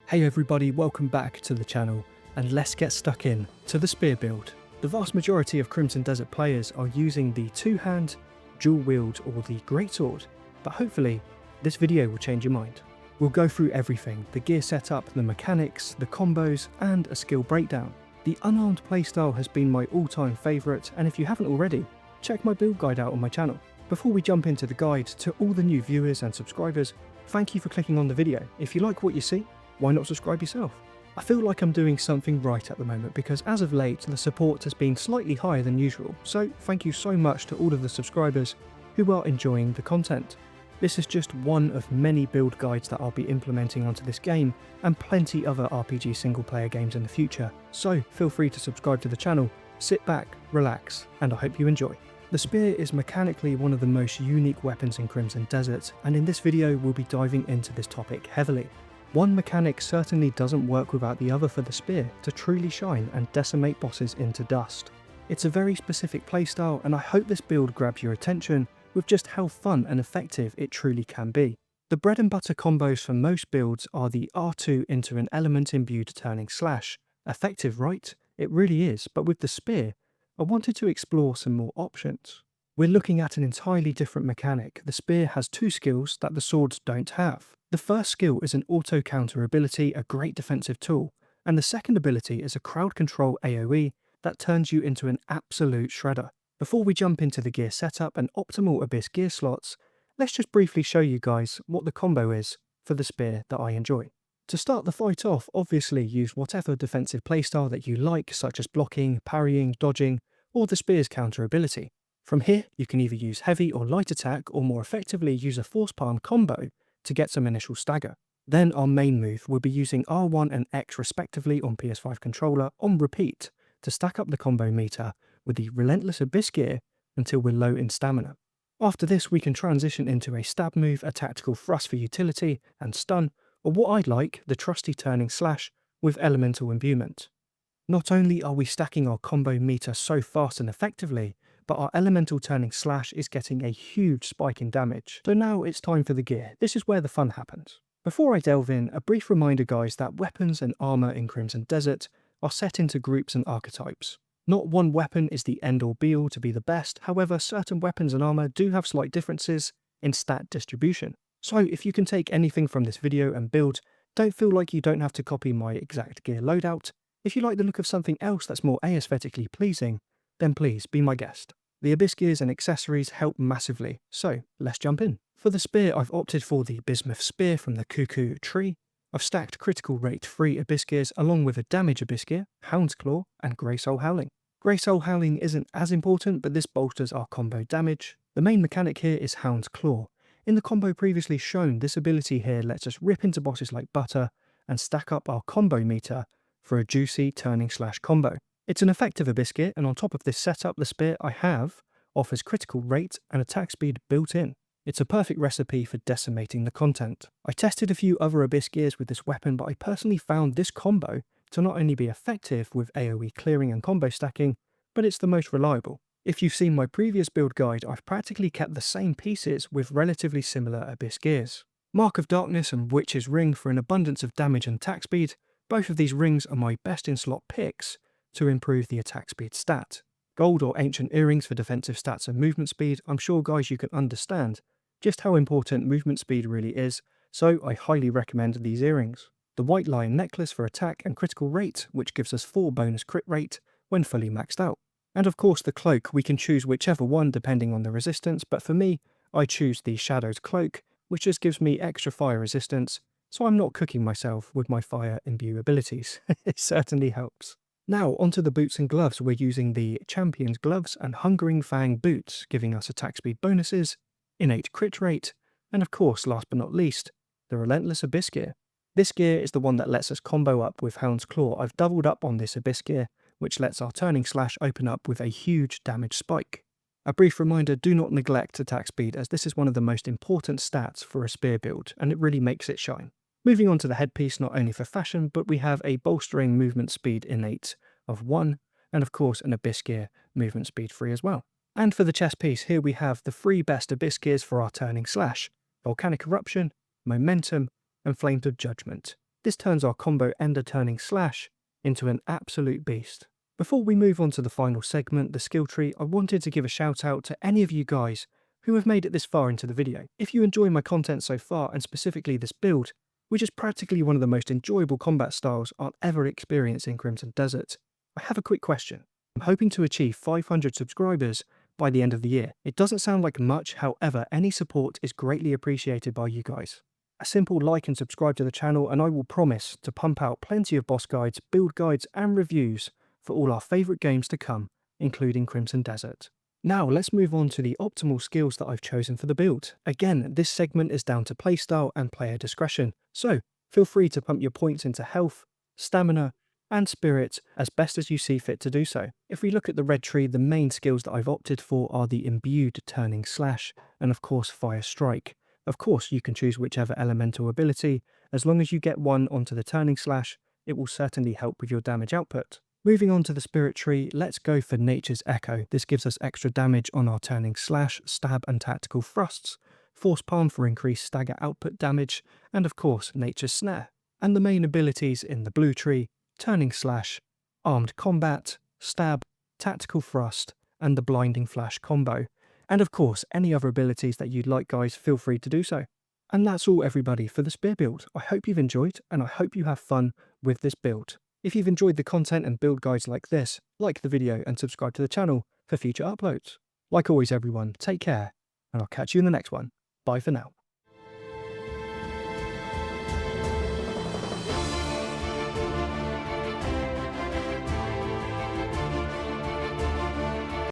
Hey everybody, welcome back to the channel, and let's get stuck in to the spear build. The vast majority of Crimson Desert players are using the two-hand, dual-wield or the greatsword, but hopefully this video will change your mind. We'll go through everything: the gear setup, the mechanics, the combos, and a skill breakdown. The unarmed playstyle has been my all-time favourite, and if you haven't already, check my build guide out on my channel. Before we jump into the guide, to all the new viewers and subscribers, thank you for clicking on the video. If you like what you see, why not subscribe yourself? I feel like I'm doing something right at the moment because as of late the support has been slightly higher than usual, so thank you so much to all of the subscribers who are enjoying the content. This is just one of many build guides that I'll be implementing onto this game and plenty other RPG single player games in the future, so feel free to subscribe to the channel, sit back, relax, and I hope you enjoy. The spear is mechanically one of the most unique weapons in Crimson Desert, and in this video we'll be diving into this topic heavily. One mechanic certainly doesn't work without the other for the spear to truly shine and decimate bosses into dust. It's a very specific playstyle, and I hope this build grabs your attention with just how fun and effective it truly can be. The bread and butter combos for most builds are the R2 into an element imbued turning slash. Effective, right? It really is, but with the spear, I wanted to explore some more options. We're looking at an entirely different mechanic. The spear has two skills that the swords don't have. The first skill is an auto counter ability, a great defensive tool, and the second ability is a crowd control AoE that turns you into an absolute shredder. Before we jump into the gear setup and optimal Abyss gear slots, let's just briefly show you guys what the combo is for the spear that I enjoy. To start the fight off, obviously use whatever defensive playstyle that you like, such as blocking, parrying, dodging, or the spear's counter ability. From here, you can either use heavy or light attack, or more effectively use a force palm combo to get some initial stagger. Then our main move will be using R1 and X respectively on PS5 controller on repeat to stack up the combo meter with the relentless Abyss gear until we're low in stamina. After this we can transition into a stab move, a tactical thrust for utility and stun, or what I like, the trusty turning slash with elemental imbuement. Not only are we stacking our combo meter so fast and effectively, but our elemental turning slash is getting a huge spike in damage. So now it's time for the gear. This is where the fun happens. Before I delve in, a brief reminder guys that weapons and armor in Crimson Desert are set into groups and archetypes. Not one weapon is the end all be all to be the best, however certain weapons and armor do have slight differences in stat distribution. So if you can take anything from this video and build, don't feel like you don't have to copy my exact gear loadout. If you like the look of something else that's more aesthetically pleasing, then please be my guest. The Abyss gears and accessories help massively, so let's jump in. For the spear, I've opted for the bismuth spear from the Cuckoo tree. I've stacked critical rate 3 Abyss gears along with a damage Abyss gear, Hound's Claw, and Grey Soul Howling. Grey Soul Howling isn't as important, but this bolsters our combo damage. The main mechanic here is Hound's Claw. In the combo previously shown, this ability here lets us rip into bosses like butter and stack up our combo meter for a juicy turning slash combo. It's an effective Abyss gear, and on top of this setup, the spear I have offers critical rate and attack speed built in. It's a perfect recipe for decimating the content. I tested a few other Abyss gears with this weapon, but I personally found this combo to not only be effective with AoE clearing and combo stacking, but it's the most reliable. If you've seen my previous build guide, I've practically kept the same pieces with relatively similar Abyss gears. Mark of Darkness and Witch's Ring for an abundance of damage and attack speed. Both of these rings are my best in slot picks to improve the attack speed stat. Gold or ancient earrings for defensive stats and movement speed. I'm sure guys you can understand just how important movement speed really is, so I highly recommend these earrings. The White Lion necklace for attack and critical rate, which gives us 4 bonus crit rate when fully maxed out. And of course the cloak, we can choose whichever one depending on the resistance, but for me, I choose the Shadow's Cloak, which just gives me extra fire resistance, so I'm not cooking myself with my fire imbue abilities. It certainly helps. Now onto the boots and gloves. We're using the Champion's Gloves and Hungering Fang boots, giving us attack speed bonuses, innate crit rate, and of course, last but not least, the Relentless Abyss gear. This gear is the one that lets us combo up with Hound's Claw. I've doubled up on this Abyss gear, which lets our turning slash open up with a huge damage spike. A brief reminder, do not neglect attack speed, as this is one of the most important stats for a spear build, and it really makes it shine. Moving on to the headpiece, not only for fashion, but we have a bolstering movement speed innate of 1, and of course an Abyss gear movement speed 3 as well. And for the chest piece, here we have the 3 best Abyss gears for our turning slash: Volcanic Eruption, Momentum, and Flames of Judgment. This turns our combo ender turning slash into an absolute beast. Before we move on to the final segment, the skill tree, I wanted to give a shout out to any of you guys who have made it this far into the video. If you enjoy my content so far, and specifically this build, which is practically one of the most enjoyable combat styles I'll ever experience in Crimson Desert, I have a quick question. I'm hoping to achieve 500 subscribers by the end of the year. It doesn't sound like much, however, any support is greatly appreciated by you guys. A simple like and subscribe to the channel and I will promise to pump out plenty of boss guides, build guides and reviews for all our favourite games to come, including Crimson Desert. Now let's move on to the optimal skills that I've chosen for the build. Again, this segment is down to playstyle and player discretion, so feel free to pump your points into health, stamina and spirit as best as you see fit to do so. If we look at the red tree, the main skills that I've opted for are the imbued turning slash and of course fire strike. Of course you can choose whichever elemental ability, as long as you get one onto the turning slash, it will certainly help with your damage output. Moving on to the spirit tree, let's go for nature's echo. This gives us extra damage on our turning slash, stab and tactical thrusts, force palm for increased stagger output damage, and of course nature's snare. And the main abilities in the blue tree, turning slash, armed combat, stab, tactical thrust, and the blinding flash combo. And of course, any other abilities that you'd like guys, feel free to do so. And that's all everybody for the spear build. I hope you've enjoyed and I hope you have fun with this build. If you've enjoyed the content and build guides like this, like the video and subscribe to the channel for future uploads. Like always everyone, take care and I'll catch you in the next one. Bye for now.